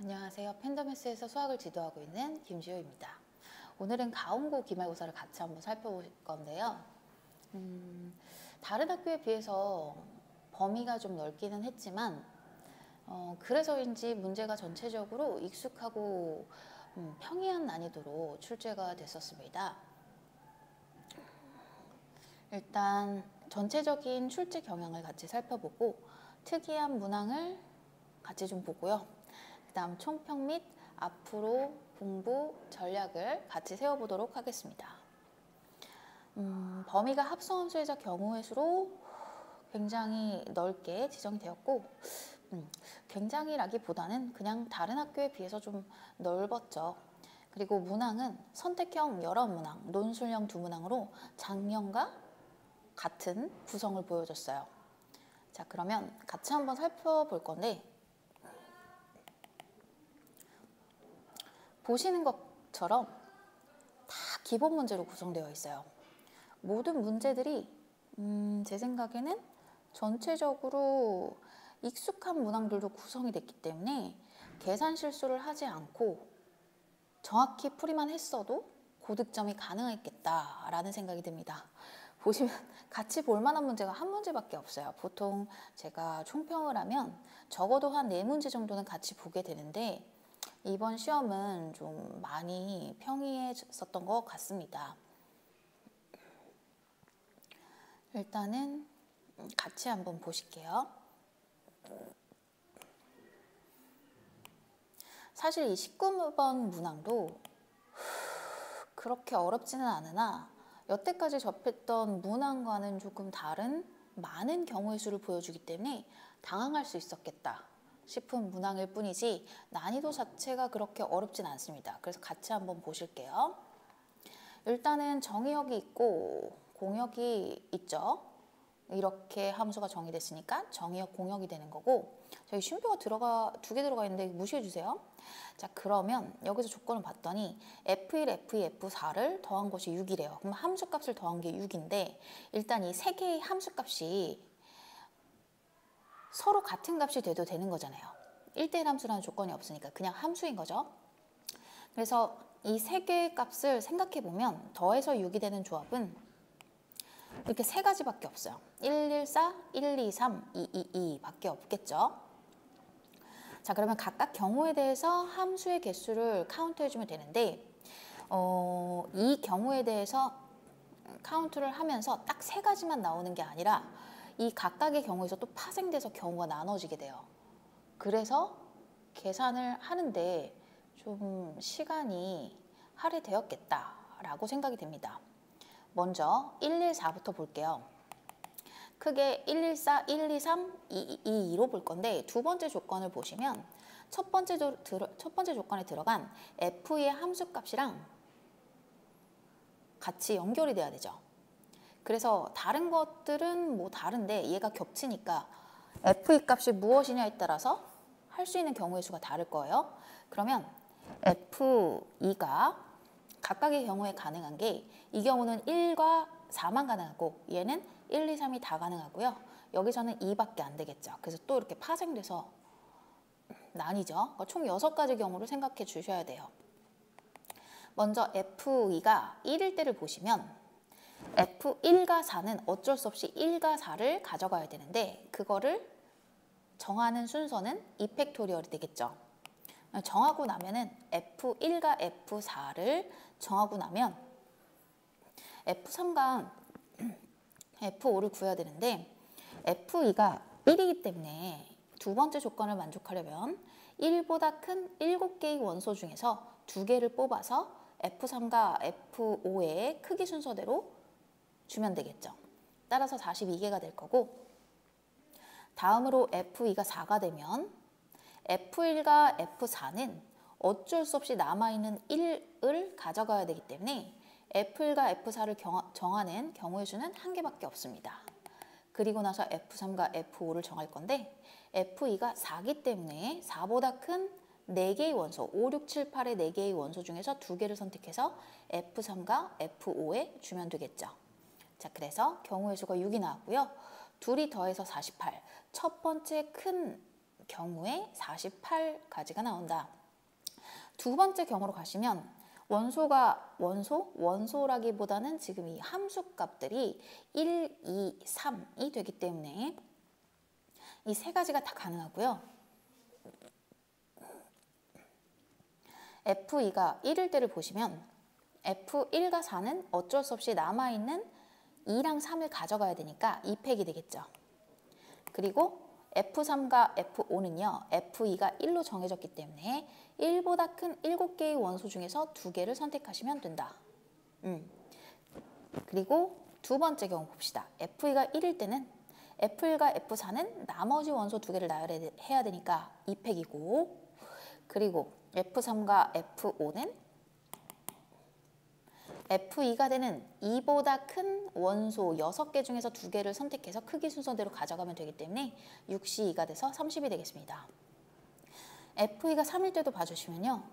안녕하세요. 팬더매스에서 수학을 지도하고 있는 김지효입니다. 오늘은 가온고 기말고사를 같이 한번 살펴볼 건데요. 다른 학교에 비해서 범위가 좀 넓기는 했지만 그래서인지 문제가 전체적으로 익숙하고 평이한 난이도로 출제가 됐었습니다. 일단 전체적인 출제 경향을 같이 살펴보고 특이한 문항을 같이 좀 보고요. 그 다음 총평 및 앞으로 공부 전략을 같이 세워보도록 하겠습니다. 범위가 합성함수이자 경우의 수로 굉장히 넓게 지정이 되었고 굉장히라기보다는 그냥 다른 학교에 비해서 좀 넓었죠. 그리고 문항은 선택형 여러 문항, 논술형 두 문항으로 작년과 같은 구성을 보여줬어요. 자, 그러면 같이 한번 살펴볼 건데 보시는 것처럼 다 기본 문제로 구성되어 있어요. 모든 문제들이 제 생각에는 전체적으로 익숙한 문항들도 구성이 됐기 때문에 계산 실수를 하지 않고 정확히 풀이만 했어도 고득점이 가능했겠다라는 생각이 듭니다. 보시면 같이 볼 만한 문제가 한 문제밖에 없어요. 보통 제가 총평을 하면 적어도 한 4문제 정도는 같이 보게 되는데 이번 시험은 좀 많이 평이했었던 것 같습니다. 일단은 같이 한번 보실게요. 사실 이 19번 문항도 그렇게 어렵지는 않으나 여태까지 접했던 문항과는 조금 다른 많은 경우의 수를 보여주기 때문에 당황할 수 있었겠다 싶은 문항일 뿐이지 난이도 자체가 그렇게 어렵진 않습니다. 그래서 같이 한번 보실게요. 일단은 정의역이 있고 공역이 있죠. 이렇게 함수가 정의됐으니까 정의역 공역이 되는 거고 저희 쉼표가 2개 들어가 있는데 무시해 주세요. 자, 그러면 여기서 조건을 봤더니 F1, F2, F4를 더한 것이 6이래요. 그럼 함수값을 더한 게 6인데 일단 이 세 개의 함수값이 서로 같은 값이 돼도 되는 거잖아요. 1대1 함수라는 조건이 없으니까 그냥 함수인 거죠. 그래서 이 세 개의 값을 생각해 보면 더해서 6이 되는 조합은 이렇게 세 가지밖에 없어요. 114, 123, 222 밖에 없겠죠. 자, 그러면 각각 경우에 대해서 함수의 개수를 카운트해주면 되는데 이 경우에 대해서 카운트를 하면서 딱 세 가지만 나오는 게 아니라 이 각각의 경우에서 또 파생돼서 경우가 나눠지게 돼요. 그래서 계산을 하는데 좀 시간이 할애되었겠다라고 생각이 됩니다. 먼저 114부터 볼게요. 크게 114, 123, 222로 볼 건데 두 번째 조건을 보시면 첫 번째 조건에 들어간 f의 함수값이랑 같이 연결이 돼야 되죠. 그래서 다른 것들은 뭐 다른데 얘가 겹치니까 f의 값이 무엇이냐에 따라서 할 수 있는 경우의 수가 다를 거예요. 그러면 f2가 각각의 경우에 가능한 게 이 경우는 1과 4만 가능하고 얘는 1, 2, 3이 다 가능하고요. 여기서는 2밖에 안 되겠죠. 그래서 또 이렇게 파생돼서 나뉘죠. 그러니까 총 6가지 경우를 생각해 주셔야 돼요. 먼저 F2가 1일 때를 보시면 F1과 4는 어쩔 수 없이 1과 4를 가져가야 되는데 그거를 정하는 순서는 이펙토리얼이 되겠죠. 정하고 나면은 F1과 F4를 정하고 나면 F3과 F5를 구해야 되는데 F2가 1이기 때문에 두 번째 조건을 만족하려면 1보다 큰 7개의 원소 중에서 2개를 뽑아서 F3과 F5의 크기 순서대로 주면 되겠죠. 따라서 42개가 될 거고 다음으로 F2가 4가 되면 F1과 F4는 어쩔 수 없이 남아있는 1을 가져가야 되기 때문에 F1과 F4를 정하는 경우의 수는 1개밖에 없습니다. 그리고 나서 F3과 F5를 정할 건데 F2가 4기 때문에 4보다 큰 4개의 원소, 5, 6, 7, 8의 4개의 원소 중에서 2개를 선택해서 F3과 F5에 주면 되겠죠. 자, 그래서 경우의 수가 6이 나왔고요. 둘이 더해서 48. 첫 번째 큰 경우에 48가지가 나온다. 두 번째 경우로 가시면 원소라기보다는 지금 이 함수값들이 1, 2, 3이 되기 때문에 이 세 가지가 다 가능하고요. F2가 1일 때를 보시면 F1과 4는 어쩔 수 없이 남아있는 2랑 3을 가져가야 되니까 2팩이 되겠죠. 그리고 F3과 F5는요. F2가 1로 정해졌기 때문에 1보다 큰 7개의 원소 중에서 2개를 선택하시면 된다. 그리고 두 번째 경우 봅시다. F2가 1일 때는 F1과 F4는 나머지 원소 2개를 나열해야 되니까 2팩이고, 그리고 F3과 F5는 F2가 되는 2보다 큰 원소 6개 중에서 2개를 선택해서 크기 순서대로 가져가면 되기 때문에 6시 2가 돼서 30이 되겠습니다. F2가 3일 때도 봐주시면요.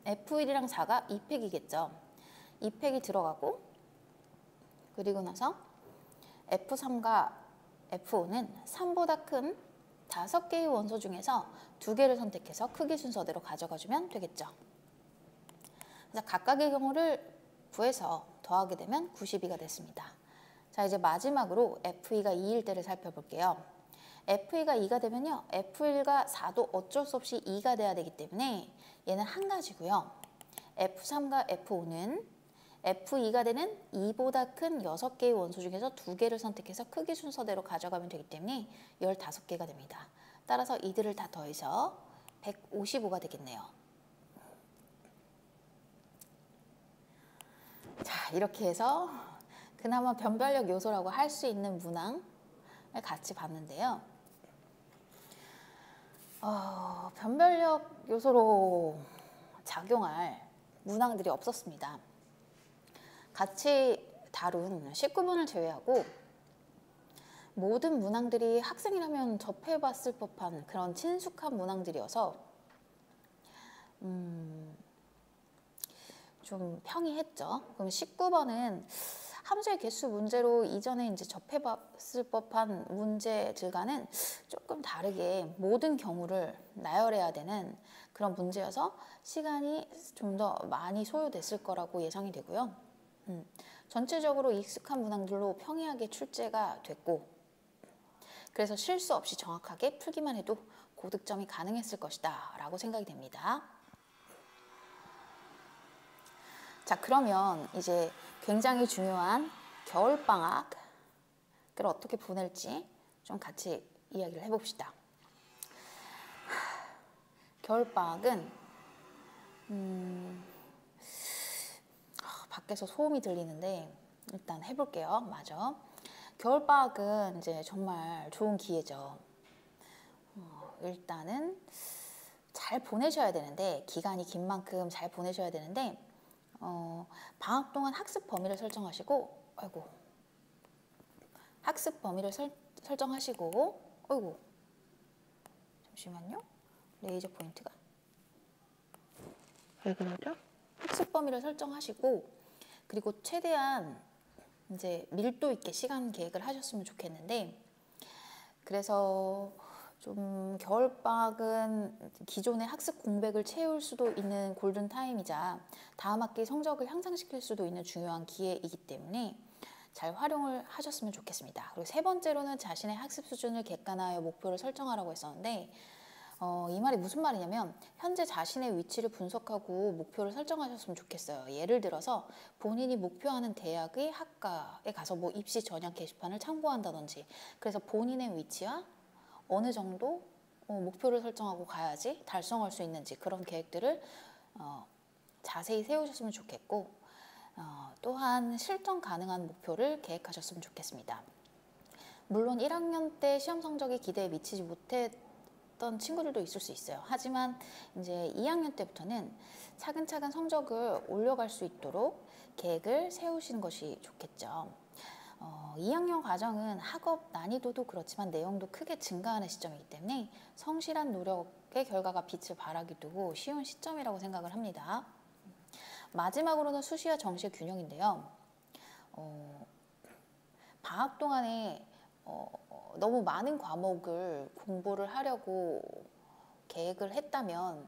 F1이랑 4가 2팩이겠죠. 2팩이 들어가고, 그리고 나서 F3과 F5는 3보다 큰 5개의 원소 중에서 2개를 선택해서 크기 순서대로 가져가주면 되겠죠. 그래서 각각의 경우를 구해서 더하게 되면 92가 됐습니다. 자, 이제 마지막으로 F2가 2일 때를 살펴볼게요. F2가 2가 되면요. F1과 4도 어쩔 수 없이 2가 돼야 되기 때문에 얘는 한 가지고요. F3과 F5는 F2가 되는 2보다 큰 6개의 원소 중에서 2개를 선택해서 크기 순서대로 가져가면 되기 때문에 15개가 됩니다. 따라서 이들을 다 더해서 155가 되겠네요. 자, 이렇게 해서 그나마 변별력 요소라고 할 수 있는 문항을 같이 봤는데요. 변별력 요소로 작용할 문항들이 없었습니다. 같이 다룬 19번을 제외하고 모든 문항들이 학생이라면 접해봤을 법한 그런 친숙한 문항들이어서 좀 평이했죠. 그럼 19번은 함수의 개수 문제로 이전에 이제 접해봤을 법한 문제들과는 조금 다르게 모든 경우를 나열해야 되는 그런 문제여서 시간이 좀 더 많이 소요됐을 거라고 예상이 되고요. 전체적으로 익숙한 문항들로 평이하게 출제가 됐고, 그래서 실수 없이 정확하게 풀기만 해도 고득점이 가능했을 것이다 라고 생각이 됩니다. 자, 그러면 이제 굉장히 중요한 겨울방학을 어떻게 보낼지 좀 같이 이야기를 해봅시다. 겨울방학은 밖에서 소음이 들리는데 일단 해볼게요. 맞아. 겨울방학은 이제 정말 좋은 기회죠. 일단은 잘 보내셔야 되는데, 기간이 긴 만큼 잘 보내셔야 되는데, 방학 동안 학습 범위를 설정하시고, 학습 범위를 설정하시고, 잠시만요. 레이저 포인트가 왜 그러죠? 학습 범위를 설정하시고, 그리고 최대한 이제 밀도 있게 시간 계획을 하셨으면 좋겠는데, 그래서 좀 겨울방학은 기존의 학습 공백을 채울 수도 있는 골든타임이자 다음 학기 성적을 향상시킬 수도 있는 중요한 기회이기 때문에 잘 활용을 하셨으면 좋겠습니다. 그리고 세 번째로는 자신의 학습 수준을 객관화하여 목표를 설정하라고 했었는데, 이 말이 무슨 말이냐면 현재 자신의 위치를 분석하고 목표를 설정하셨으면 좋겠어요. 예를 들어서 본인이 목표하는 대학의 학과에 가서 뭐 입시 전형 게시판을 참고한다든지, 그래서 본인의 위치와 어느 정도 목표를 설정하고 가야지 달성할 수 있는지 그런 계획들을 자세히 세우셨으면 좋겠고, 또한 실천 가능한 목표를 계획하셨으면 좋겠습니다. 물론 1학년 때 시험 성적이 기대에 미치지 못했던 친구들도 있을 수 있어요. 하지만 이제 2학년 때부터는 차근차근 성적을 올려갈 수 있도록 계획을 세우시는 것이 좋겠죠. 2학년 과정은 학업 난이도도 그렇지만 내용도 크게 증가하는 시점이기 때문에 성실한 노력의 결과가 빛을 발하게 두고 쉬운 시점이라고 생각을 합니다. 마지막으로는 수시와 정시의 균형인데요. 방학 동안에 너무 많은 과목을 공부를 하려고 계획을 했다면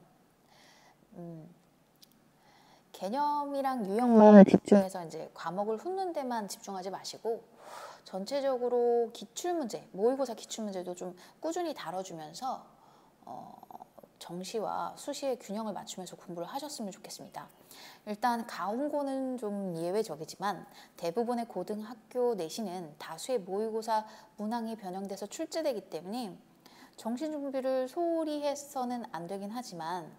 개념이랑 유형만 집중해서 이제 과목을 훑는 데만 집중하지 마시고 전체적으로 기출문제, 모의고사 기출문제도 좀 꾸준히 다뤄주면서 정시와 수시의 균형을 맞추면서 공부를 하셨으면 좋겠습니다. 일단 가운고는 좀 예외적이지만 대부분의 고등학교 내신은 다수의 모의고사 문항이 변형돼서 출제되기 때문에 정시 준비를 소홀히 해서는 안 되긴 하지만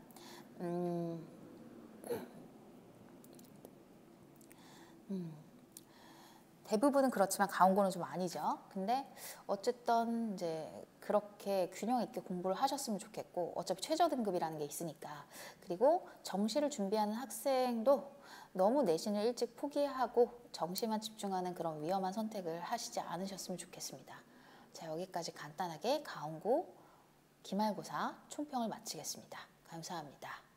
대부분은 그렇지만 가운고는 좀 아니죠. 근데 어쨌든 이제 그렇게 균형 있게 공부를 하셨으면 좋겠고 어차피 최저 등급이라는 게 있으니까. 그리고 정시를 준비하는 학생도 너무 내신을 일찍 포기하고 정시만 집중하는 그런 위험한 선택을 하시지 않으셨으면 좋겠습니다. 자, 여기까지 간단하게 가운고 기말고사 총평을 마치겠습니다. 감사합니다.